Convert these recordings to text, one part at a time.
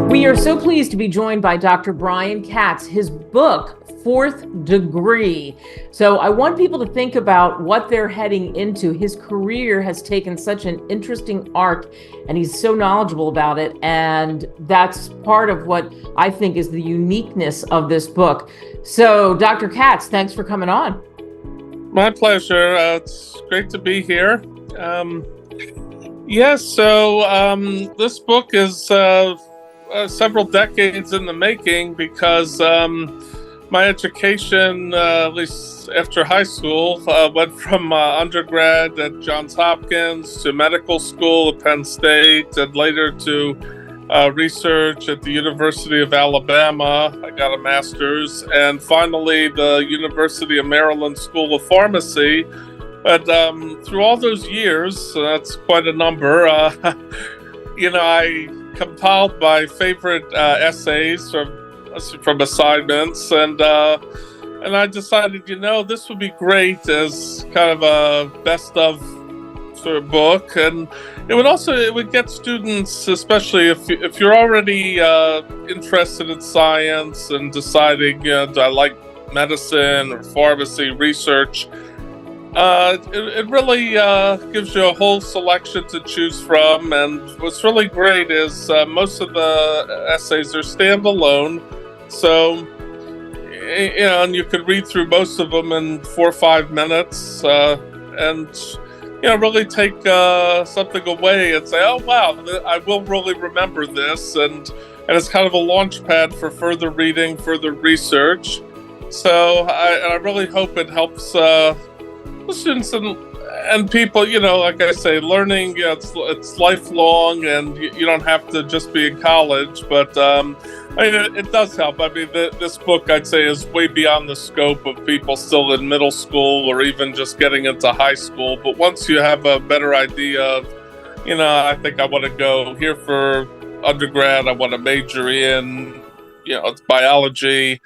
We are so pleased to be joined by Dr. Bryan Katz. His book, Fourth Degree. So I want people to think about what they're heading into. His career has taken such an interesting arc, and he's so knowledgeable about it. And that's part of what I think is the uniqueness of this book. So Dr. Katz, thanks for coming on. My pleasure. It's great to be here. This book is several decades in the making because my education, at least after high school, went from undergrad at Johns Hopkins to medical school at Penn State, and later to research at the University of Alabama. I got a master's, and finally the University of Maryland School of Pharmacy. But through all those years, so that's quite a number, I compiled my favorite essays from assignments, and I decided, this would be great as kind of a best of sort of book, and it would get students, especially if you're already interested in science and deciding, do I like medicine or pharmacy research. It really gives you a whole selection to choose from, and what's really great is most of the essays are standalone, so and you could read through most of them in 4 or 5 minutes, and really take something away and say, oh wow, I will really remember this, and it's kind of a launch pad for further reading, further research. So I really hope it helps students and people, like I say, learning, it's lifelong, and you don't have to just be in college, but it does help. This book, I'd say, is way beyond the scope of people still in middle school or even just getting into high school. But once you have a better idea of, I think I want to go here for undergrad, I want to major in, it's biology,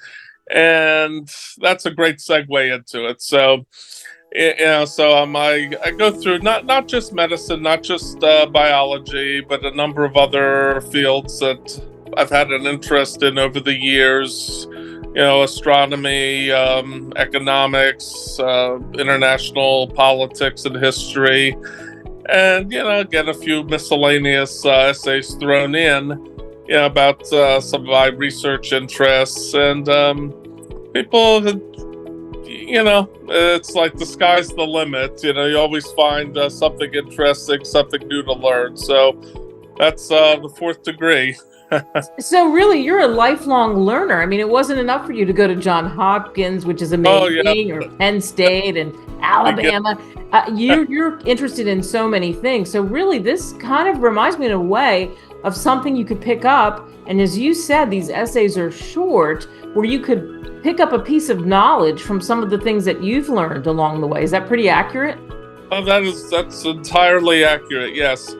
and that's a great segue into it. So I go through not just medicine, not just biology, but a number of other fields that I've had an interest in over the years. Astronomy, economics, international politics and history, and get a few miscellaneous essays thrown in, about some of my research interests, and people. It's like the sky's the limit. You always find something interesting, something new to learn. So that's the Fourth Degree. So really, you're a lifelong learner. It wasn't enough for you to go to John Hopkins, which is amazing, or Penn State and Alabama. You're interested in so many things. So really, this kind of reminds me in a way of something you could pick up. And as you said, these essays are short, where you could pick up a piece of knowledge from some of the things that you've learned along the way. Is that pretty accurate? Oh, that's entirely accurate, yes.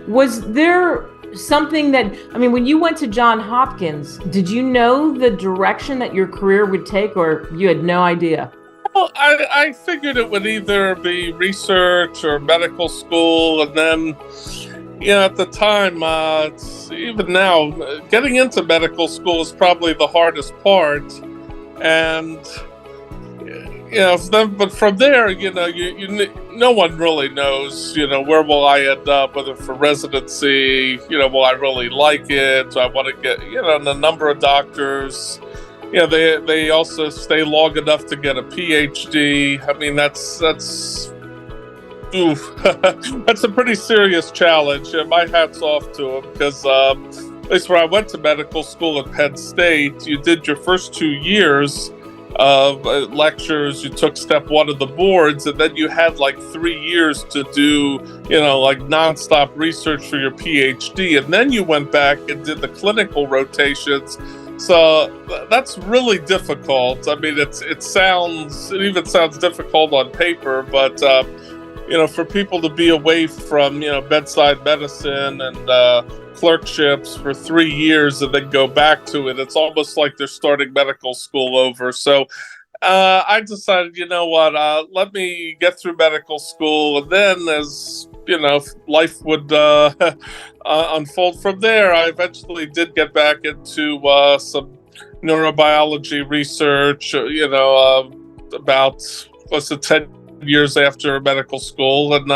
Was there something that, when you went to John Hopkins, did you know the direction that your career would take, or you had no idea? Well, I figured it would either be research or medical school, and then at the time, even now, getting into medical school is probably the hardest part. And, but from there, no one really knows, where will I end up, whether for residency, will I really like it? Do I want to get, and a number of doctors, they also stay long enough to get a PhD. That's that's a pretty serious challenge. My hat's off to them, because at least where I went to medical school at Penn State, you did your first 2 years of lectures, you took step 1 of the boards, and then you had like 3 years to do, like nonstop research for your PhD, and then you went back and did the clinical rotations. So that's really difficult. It even sounds difficult on paper, but for people to be away from, bedside medicine and clerkships for 3 years and then go back to it, it's almost like they're starting medical school over. So I decided, you know what, let me get through medical school, and then as life would unfold from there, I eventually did get back into some neurobiology research. About was it 10 years after medical school, and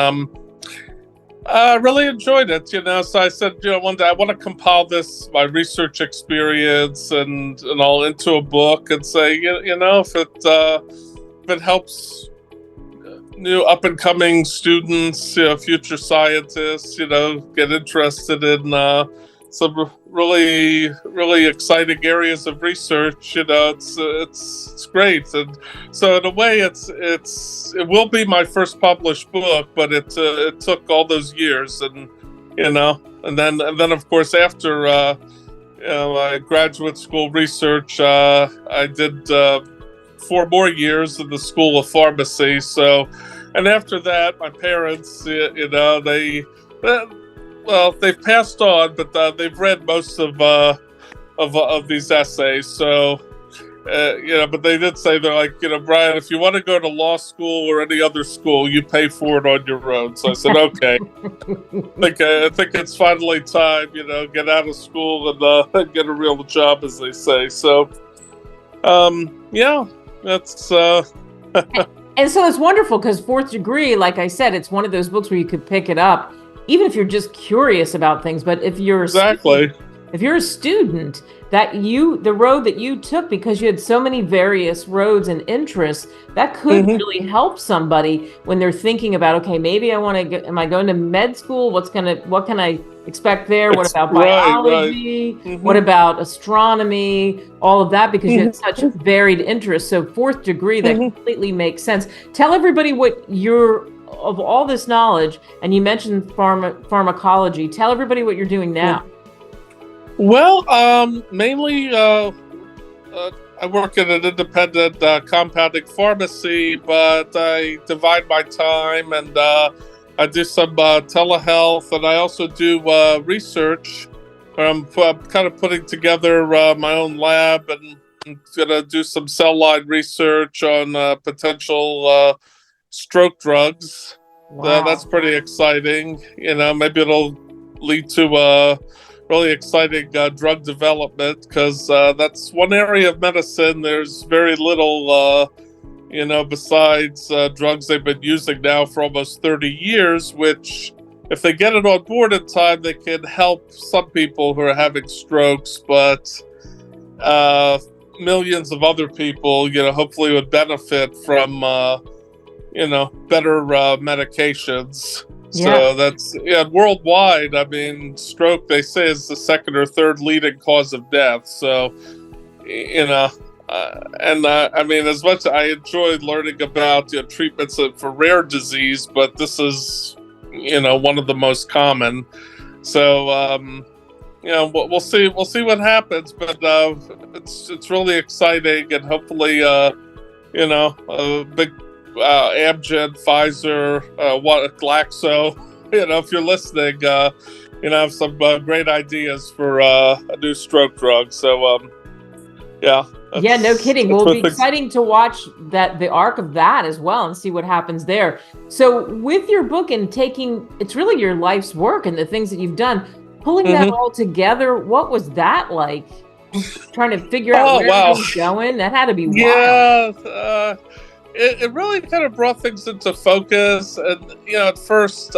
I really enjoyed it. So I said, one day I want to compile my research experience and all into a book and say, if it helps new up and coming students, future scientists, get interested in some really, really exciting areas of research. It's great, and so in a way, it will be my first published book, but it took all those years, and then of course after my graduate school research, I did 4 more years in the School of Pharmacy. So, and after that, my parents, they've passed on, but they've read most of these essays. So, but they did say, they're like, Bryan, if you want to go to law school or any other school, you pay for it on your own. So I said, okay. I think it's finally time, get out of school and get a real job, as they say. So, that's. And so it's wonderful because Fourth Degree, like I said, it's one of those books where you could pick it up, even if you're just curious about things. But if you're if you're a student, the road that you took, because you had so many various roads and interests, that could really help somebody when they're thinking about, okay, maybe I want to am I going to med school? What can I expect there? What about biology? Right. What about astronomy? All of that, because you had such varied interests. So Fourth Degree, that completely makes sense. Tell everybody of all this knowledge, and you mentioned pharmacology. Tell everybody what you're doing now. Well, mainly I work in an independent compounding pharmacy, but I divide my time, and I do some telehealth, and I also do research. I'm kind of putting together my own lab, and I'm going to do some cell line research on potential stroke drugs. Wow. That's pretty exciting. Maybe it'll lead to really exciting drug development, because that's one area of medicine there's very little, besides drugs they've been using now for almost 30 years, which if they get it on board in time, they can help some people who are having strokes, but millions of other people, hopefully would benefit from, better medications. So that's worldwide. I mean, stroke, they say, is the second or third leading cause of death. So, I mean, as much as I enjoyed learning about treatments for rare disease, but this is one of the most common. So we'll see what happens, but it's really exciting, and hopefully a big Amgen, Pfizer, Glaxo, if you're listening, have some great ideas for a new stroke drug. So, no kidding. Well, it'll be exciting to watch the arc of that as well and see what happens there. So with your book and it's really your life's work and the things that you've done, pulling that all together, what was that like? Trying to figure out where it was going? That had to be wild. Yeah. It really kind of brought things into focus, and at first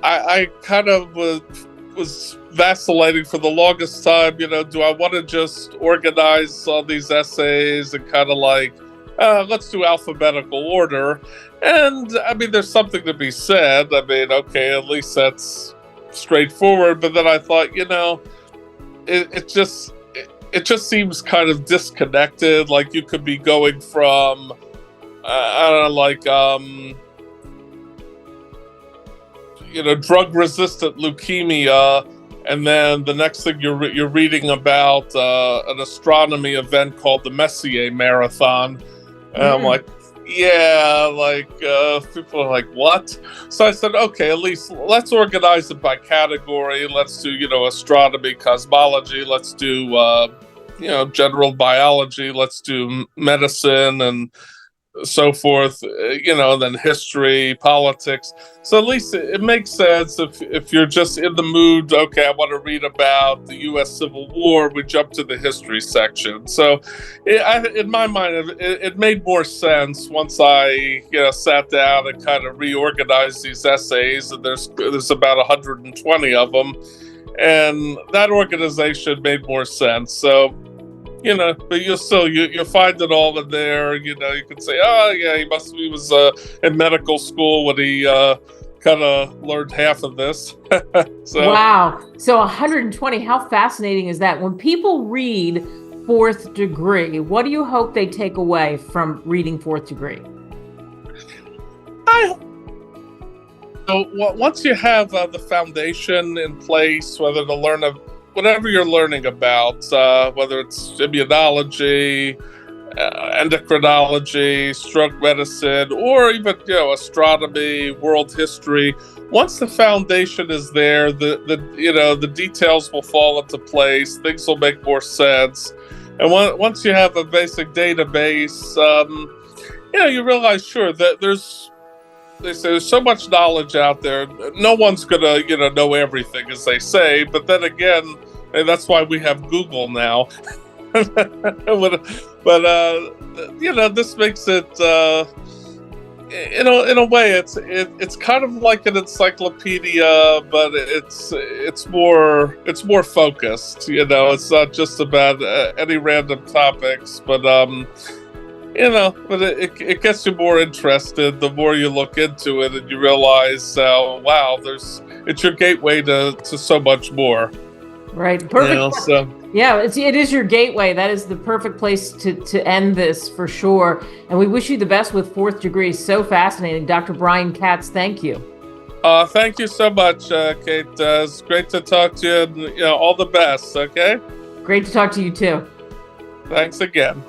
I kind of was vacillating for the longest time. Do I want to just organize all these essays and kind of like let's do alphabetical order? And I mean, there's something to be said. I mean, okay, at least that's straightforward. But then I thought, it just seems kind of disconnected. Like you could be going from drug-resistant leukemia, and then the next thing you're reading about an astronomy event called the Messier Marathon, and I'm like, people are like, what? So I said, okay, at least let's organize it by category. Let's do astronomy, cosmology. Let's do general biology. Let's do medicine and so forth, then history, politics. So at least it makes sense if you're just in the mood, okay, I want to read about the U.S. Civil War, we jump to the history section. So in my mind, it made more sense once I sat down and kind of reorganized these essays, and there's about 120 of them, and that organization made more sense. So but you'll find it all in there. You can say, oh yeah, he was in medical school when he kind of learned half of this. Wow. So 120, how fascinating is that? When people read Fourth Degree, what do you hope they take away from reading Fourth Degree? Once you have the foundation in place, whether to learn whatever you're learning about, whether it's immunology, endocrinology, stroke medicine, or even astronomy, world history. Once the foundation is there, the details will fall into place. Things will make more sense, and once you have a basic database, you realize that there's so much knowledge out there. No one's gonna, know everything, as they say. But then again, and that's why we have Google now. But this makes it, in a way, it's kind of like an encyclopedia, but it's more focused. It's not just about any random topics, but but it gets you more interested the more you look into it, and you realize, wow, it's your gateway to so much more. Right. Perfect. Yeah, it is your gateway. That is the perfect place to end this, for sure. And we wish you the best with Fourth Degree. So fascinating. Dr. Bryan Katz, thank you. Thank you so much, Kate. It's great to talk to you, and all the best, okay? Great to talk to you too. Thanks again.